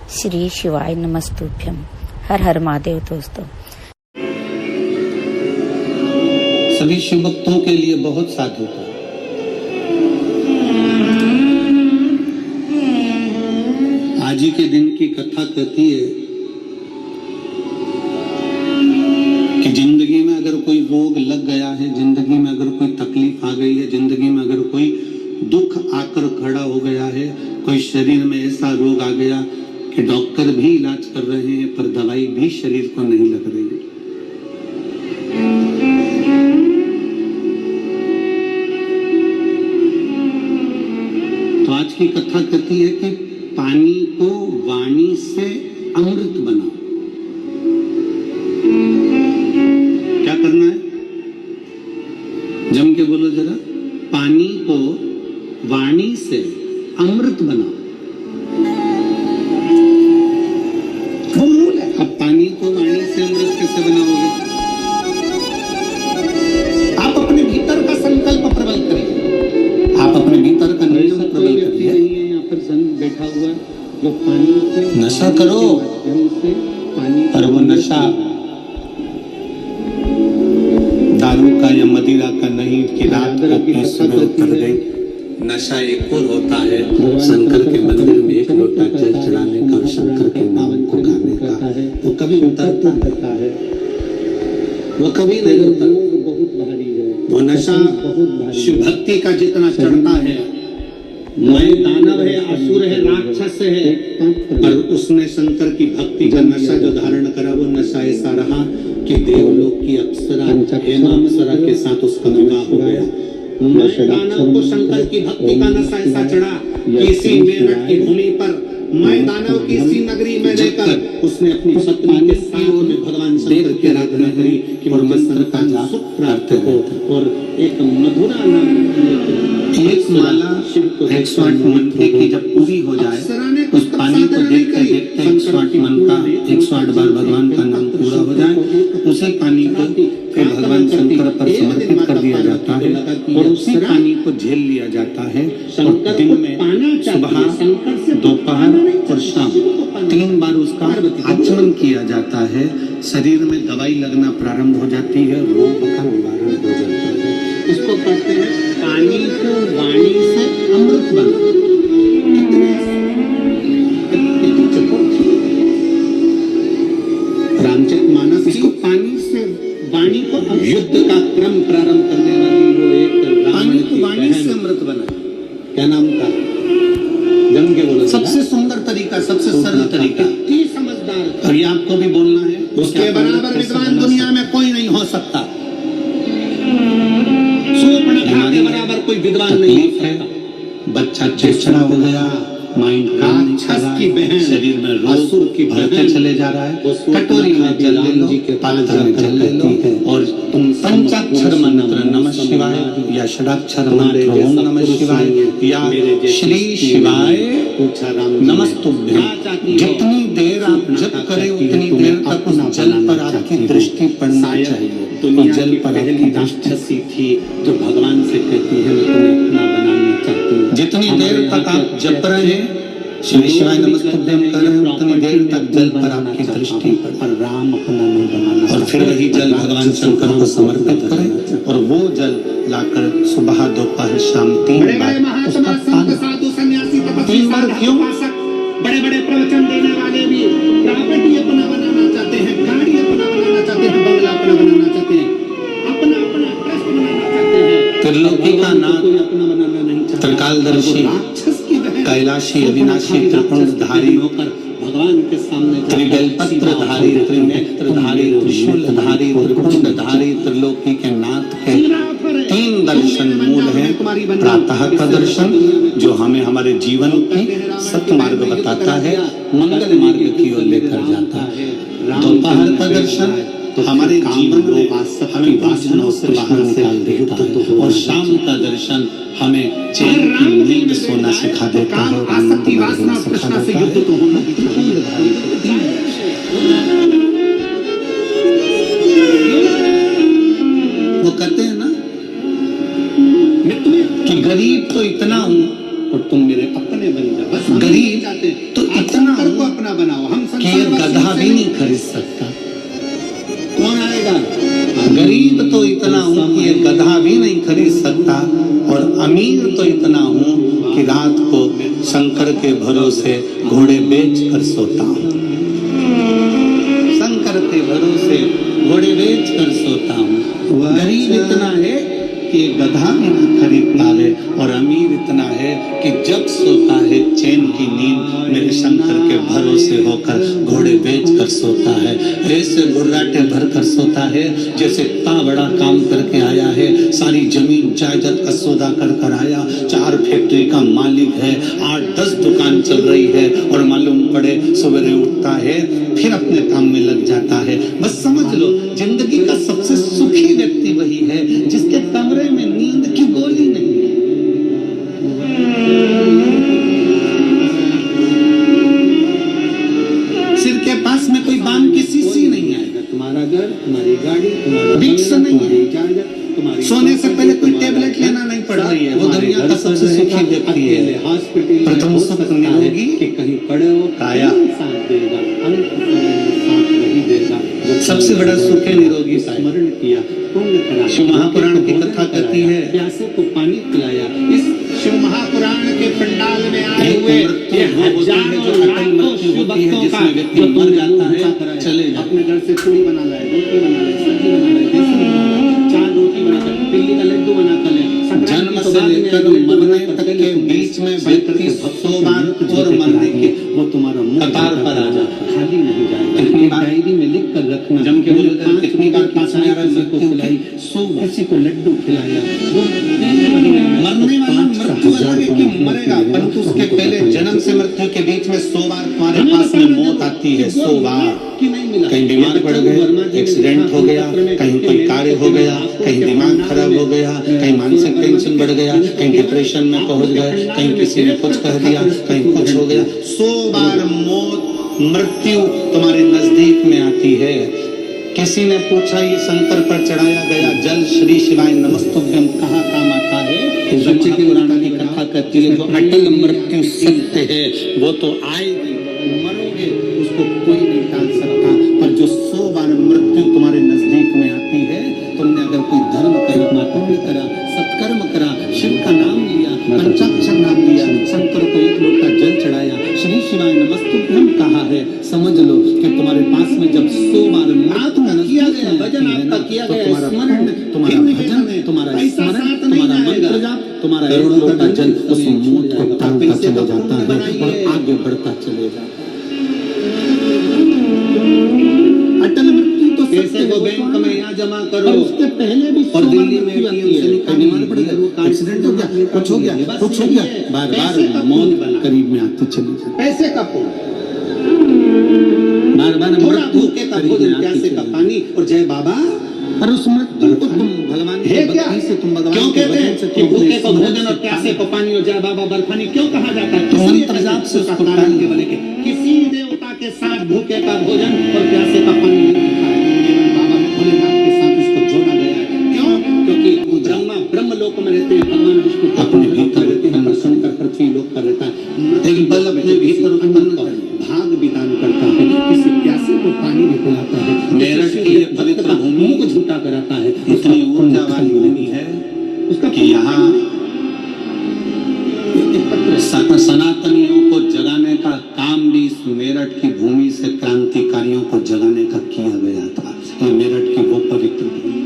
श्री शिवाय नमस्तुभ्यम। हर हर महादेव। दोस्तों, सभी शिव भक्तों के लिए बहुत साधुता। आज ही के दिन की कथा कहती है कि जिंदगी में अगर कोई रोग लग गया है, जिंदगी में अगर कोई तकलीफ आ गई है, जिंदगी में अगर कोई दुख आकर खड़ा हो गया है, कोई शरीर में ऐसा रोग आ गया कि डॉक्टर भी इलाज कर रहे हैं पर दवाई भी शरीर को नहीं लग रही है, तो आज की कथा कहती है कि पानी को वाणी से अमृत बनाओ। क्या करना है? जम के बोलो जरा। पानी को वाणी से अमृत बनाओ। अब पानी को वाणी से अमृत कैसे बनाओगे? आप अपने भीतर का संकल्प प्रबल करिए, आप अपने भीतर का नियम प्रबल करिए। यहाँ पर संत बैठा हुआ जो पानी से नशा करो, और वो नशा दारू का या मदिरा का नहीं कि रात को पीस में उतर गई। नशा एक और होता है शंकर के मंदिर में एक लोटा जल चढ़ाने का और शंकर के नाम को गाने का। वो कभी उतरता है, वो कभी नहीं होता। वो नशा शिव भक्ति का जितना चढ़ता है, मैं दानव है, असुर है, राक्षस है, पर उसने शंकर की भक्ति का नशा जो धारण करा वो नशा ऐसा रहा कि देवलोक की अप्सरा हेमा अप्सरा के साथ उसका विवाह हो गया। मैं दानव को शंकर की भक्ति का नशा ऐसा चढ़ा कि इसी मेरठ की भूमि पर मैं दानव की इसी नगरी में रहकर उसने अपनी पत्नी के साथ में भगवान शंकर की आराधना करी कि मंत्र का सुख प्राप्त हो और एक मधुरा नाम एक माला 108 मंत्र की जब पूरी हो जाए, उस पानी को देखते देखते 108 मंत्र का 108 बार भगवान का नाम पूरा हो जाए, उसी पानी को फिर भगवान शंकर पर समर्पित कर दिया जाता है और उसी पानी को झेल लिया जाता है। और दिन में सुबह, दोपहर और शाम 3 बार उसका आचमन किया जाता है। शरीर में दवाई लगना प्रारंभ हो जाती है, रोग का निवारण हो जाता है। इसको कहते हैं पानी को वाणी से अमृत बना। रामचरित मानस इसको पानी से वाणी को युद्ध का क्रम प्रारंभ करने वाली वो एक पानी को वाणी से अमृत बना। क्या नाम था? जम के बोलो। सबसे सुंदर तरीका, सबसे सरल तरीका, समझदार। और ये आपको भी बोलना है, उसके बराबर विद्वान दुनिया में कोई नहीं हो सकता। हमारे बराबर कोई विद्वान नहीं है। बच्चा चिड़चिड़ा हो गया, माइंड काम नहीं कर रहा है, शरीर में रोग की बढ़ते चले जा रहा है, कटोरी में जल ले लो, पात्र में जल ले लो और तुम पंचाक्षर मंत्र नमः शिवाय या षडाक्षर मंत्र ओम नमः शिवाय या श्री शिवाय नमस्तुभ्यं, जितनी देर आप जप करें उतनी देर तक उस जल पर आपकी दृष्टि पड़ना चाहिए। तो जल पर पहली राक्षसी थी जो भगवान से कहती है मैं तुम्हें अपना बनाना चाहती हूँ। जितनी देर तक आप जप रहे हैं, श्री शिवाय नमस्तुभ्यं कर रहे हैं, उतनी देर तक जल पर आपकी दृष्टि पर राम अपना नहीं बनाना। और फिर वही जल भगवान शंकर को समर्पित करें और वो जल लाकर सुबह, दोपहर, शाम 3 बार उसका साधु सन्यासी 3 बार क्यों? बड़े बड़े प्रवचन देने वाले भी प्रॉपर्टी अपना बनाना चाहते हैं, गाड़ी अपना बनाना चाहते हैं, बंगला अपना बनाना चाहते हैं, अपना अपना ट्रस्ट बनाना चाहते हैं। त्रिलोकी का नाथ अपना बनाना नहीं चाहता। त्रिकालदर्शी, कैलाशी, अविनाशी, त्रिपुंडधारी होकर भगवान के सामने त्रिबेलपत्रधारी, त्रिनेत्रधारी, त्रिशूलधारी, त्रिपुंडधारी, त्रिलोकी के नाथ के 3 दर्शन मूल हैं। प्रातः का दर्शन जो हमें हमारे जीवन की सत्य मार्ग बताता है, मंगल मार्ग की ओर लेकर जाता है। दोपहर का दर्शन तो हमारे जीवन में हमें वासनाओं से बाहर निकाल देता है और शाम का दर्शन हमें चैन की नींद सोना सिखा देता है। आसक्ति, वासना, तृष्णा से युद्ध तो होना ही चाहिए। वो कहते हैं ना कि गरीब तो इतना हूँ और तुम मेरे अपने बन जाओ। गरीब तो इतना को अपना ये गधा भी नहीं खरीद सकता। कौन आएगा? गरीब तो इतना हूं कि ये गधा भी नहीं खरीद सकता, और अमीर तो इतना हूं कि रात को शंकर के भरोसे घोड़े बेच कर सोता हूं। शंकर के भरोसे घोड़े बेच कर सोता हूं। गरीब इतना है कि गधा भी ना खरीद पावे, और अमीर इतना है कि जब सोता है चैन की नींद मेरे शंकर के भरोसे होकर घोड़े बेच कर सोता है। ऐसे गुर्राटे भर कर सोता है जैसे इतना बड़ा काम करके आया है, सारी जमीन जायदाद का सौदा कर कर आया, 4 फैक्ट्री का मालिक है, 8-10 दुकान चल रही है, और मालूम पड़े सवेरे उठता है फिर अपने काम में लग जाता है। बस समझ लो जिंदगी का सबसे सुखी व्यक्ति वही है जिसके कमरे में नींद की गोली नहीं है। सिर के पास में कोई बाम की शीशी नहीं आएगा। तुम्हारा घर, तुम्हारी गाड़ी, तुम्हारा विक्स नहीं है, सोने से पहले कोई टेबलेट लेना नहीं पड़ रही है। वो दुनिया का सबसे सुखी व्यक्ति है। हॉस्पिटल प्रथम सुख निरोगी कि कहीं पड़े हो काया साथ देगा, साथ नहीं देगा। सबसे बड़ा सुख है निरोगी स्मरण किया, पुण्य करा। शिव महापुराण की कथा कहती है प्यासे को पानी पिलाया। इस शिव महापुराण के पंडाल में आए हुए जिसमें व्यक्ति मर जाता है, चले अपने घर से पूरी बना लाए, रोटी बना लाए, सब्जी बना लाए, 4 रोटी बनाकर तिल्ली का लड्डू बनाकर ले। जन्म से लेकर मरने तक के बीच में व्यक्ति 100 बार और मरने के वो तुम्हारा कतार पर आ जाता, खाली नहीं जाएगा। इतनी डायरी में लिख कर रखना, जम के बोलते हैं कितनी बार पास में आ रहा है को खिलाई, 100 किसी को लड्डू खिलाया। मरने वाला मृत्यु अलग है कि मरेगा, परंतु उसके पहले जन्म से मृत्यु के बीच में 100 बार तुम्हारे पास में मौत आती है। 100 बार कहीं बीमार पड़ गए, एक्सीडेंट हो गया, कहीं कोई कार्य हो गया, कहीं दिमाग खराब हो गया, कहीं मानसिक टेंशन बढ़ गया, कहीं डिप्रेशन में पहुंच गए, कहीं किसी ने कुछ कह दिया, कहीं कुछ हो गया। 100 बार मौत मृत्यु तुम्हारे नजदीक में आती है। किसी ने पूछा ये शंकर पर चढ़ाया गया जल श्री शिवाय नमस्तुभ्यम कहाँ काम आता है? बच्चे की पुराण की कथा कहती है जो अटल मृत्यु सत्य है वो तो आएगी, मरोगे उसको कोई नहीं टाल सकता। पर जो 100 बार मृत्यु तुम्हारे नजदीक में आती है, तुमने अगर कोई धर्म कर्म पुण्य करा, सत्कर्म करा, शिव का नाम लिया, पंचाक्षर नाम लिया, शंकर को 1 लोटा जल चढ़ाया, श्री शिवाय नमस्तुभ्यम कहा है, समझ लो कि तुम्हारे पास में जब 100 बार किया गया भजन आपका किया गया स्मरण, तुम्हारा भजन, तुम्हारा स्मरण, तुम्हारा मंत्र जाप, तुम्हारा 1 लोटा जल उस मौत को टालता चला जाता है और आगे बढ़ता चले जाता है। अटल मृत्यु तो पैसे को बैंक में यहाँ जमा करो, उसके पहले भी और दिल्ली में एटीएम से निकालना पड़ेगा। एक्सीडेंट हो गया, कुछ हो गया, कुछ हो गया, बार बार मौत करीब में आती चली जाती। पैसे का बार बार भूखे का भोजन, प्यासे का पानी और जय बाबा। पर उस मृत्यु को तुम भगवान की भक्ति से तुम भगवान क्यों कहते हैं कि भूखे को भोजन और प्यासे को पानी और जय बाबा बर्फानी क्यों कहा जाता है? से उसको कारण के बने के किसी देवता के साथ भूखे का भोजन और प्यासे का पानी नहीं खाया, बाबा भोलेनाथ के साथ उसको जोड़ा गया है। क्यों? क्योंकि ब्रह्मा ब्रह्म लोक में रहते हैं, भगवान विष्णु अपने भीतर रहते हैं, शंकर पृथ्वी लोक पर रहता है। एक बल अपने भीतर उत्पन्न कर भाग विधान करता है, किसी प्यासे को पानी भी पिलाता है, मेरठ की पवित्र भूमि को झूठा कराता है। इतनी ऊर्जा वाली भूमि है उसका कि यहाँ सनातनियों को जगाने का काम भी इस मेरठ की भूमि से क्रांतिकारियों को जगाने का किया गया था। ये मेरठ की वो पवित्र भूमि।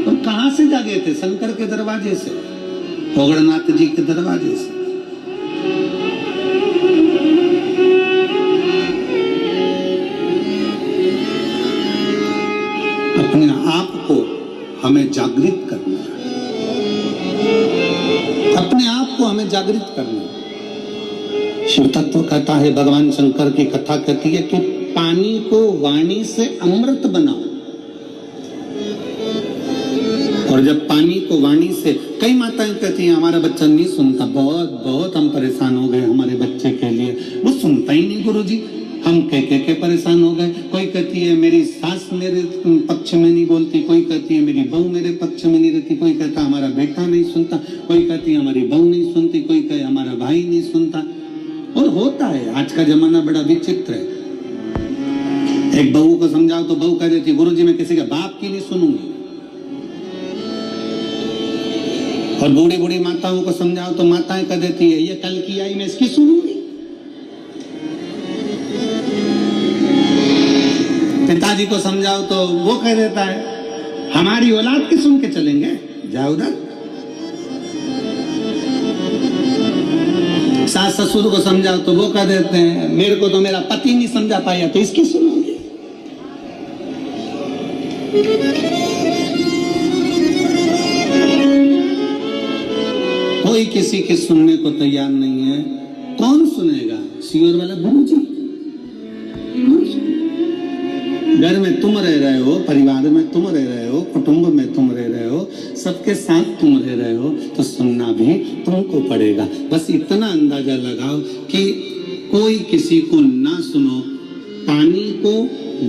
और कहां से जागे थे? शंकर के दरवाजे से, भोगड़नाथ जी के दरवाजे से। अपने आप को हमें जागृत करना है, अपने आप को हमें जागृत करना है। शिव तत्व कहता है, भगवान शंकर की कथा कहती है कि पानी को वाणी से अमृत बनाओ। और जब पानी को वाणी से, कई माताएं कहती हैं हमारा बच्चा नहीं सुनता, बहुत बहुत हम परेशान हो गए हमारे बच्चे के लिए, वो सुनता ही नहीं गुरुजी। हम कह के परेशान हो गए। कोई कहती है मेरी सास मेरे पक्ष में नहीं बोलती, कोई कहती है मेरी बहू मेरे पक्ष में नहीं रहती, कोई कहता हमारा बेटा नहीं सुनता, कोई कहती है हमारी बहू नहीं सुनती, कोई कहे हमारा भाई नहीं सुनता। और होता है, आज का जमाना बड़ा विचित्र है। एक बहू को समझाओ तो बहू कह देती गुरुजी मैं किसी के बाप की नहीं सुनूंगी, और बूढ़ी बूढ़ी माताओं को समझाओ तो माताएं कह देती है ये कल की आई मैं इसकी सुनूंगी। पिताजी को समझाओ तो वो कह देता है हमारी औलाद की सुन के चलेंगे, जाओ उधर। सास ससुर को समझाओ तो वो कह देते हैं मेरे को तो मेरा पति नहीं समझा पाया तो इसकी सुनोगे। कोई किसी के सुनने को तैयार नहीं है। कौन सुनेगा? सीवर वाला गुरुजी। घर में तुम रह रहे हो, परिवार में तुम रह रहे हो, कुटुंब में तुम रह रहे हो, सबके साथ तुम रह रहे हो, तो सुनना भी तुमको पड़ेगा। बस इतना अंदाजा लगाओ कि कोई किसी को ना सुनो। पानी को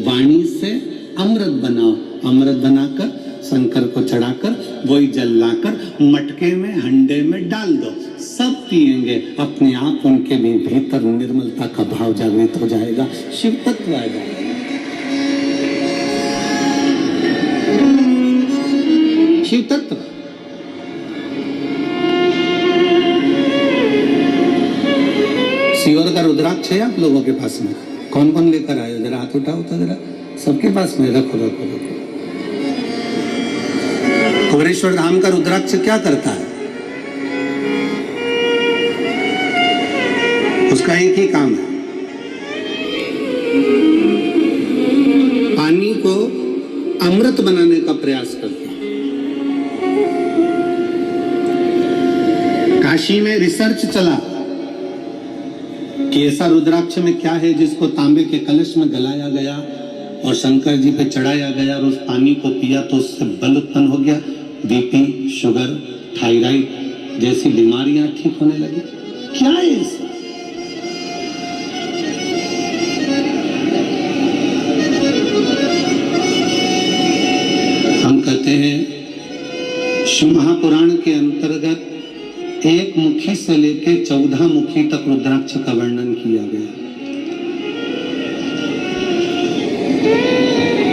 वाणी से अमृत बनाओ, अमृत बनाकर शंकर को चढ़ाकर वही जल लाकर मटके में हंडे में डाल दो, सब पिएंगे। अपने आप उनके भी भीतर निर्मलता का भाव जागृत हो जाएगा, शिव तत्व आ जाएगा। शिव तत्व शिवर का रुद्राक्ष है आप लोगों के पास में? कौन कौन लेकर आए? जरा हाथ उठाओ तो जरा, सबके पास में रखो रखो रखो। कुबेरेश्वर धाम का रुद्राक्ष क्या करता है? उसका एक ही काम है, पानी को अमृत बनाने का प्रयास करता है। काशी में रिसर्च चला कि ऐसा रुद्राक्ष में क्या है जिसको तांबे के कलश में गलाया गया और शंकर जी पे चढ़ाया गया और उस पानी को पिया तो उससे बल उत्पन्न हो गया, बीपी, शुगर, थायराइड जैसी बीमारियां ठीक होने लगी। क्या है इसमें? हम कहते हैं शिव महापुराण के अंतर्गत एक मुखी से लेकर 14 मुखी तक रुद्राक्ष का वर्णन किया गया।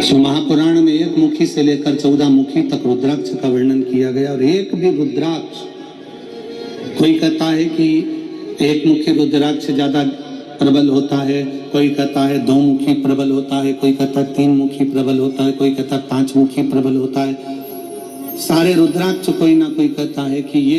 शिव महापुराण में एक मुखी से लेकर 14 मुखी तक रुद्राक्ष का वर्णन किया गया। और एक भी रुद्राक्ष, कोई कहता है कि एक मुखी रुद्राक्ष ज्यादा प्रबल होता है, कोई कहता है 2 मुखी प्रबल होता है, कोई कहता है 3 मुखी प्रबल होता है, कोई कहता है 5 मुखी प्रबल होता है। सारे रुद्राक्ष कोई ना कोई कहता है कि ये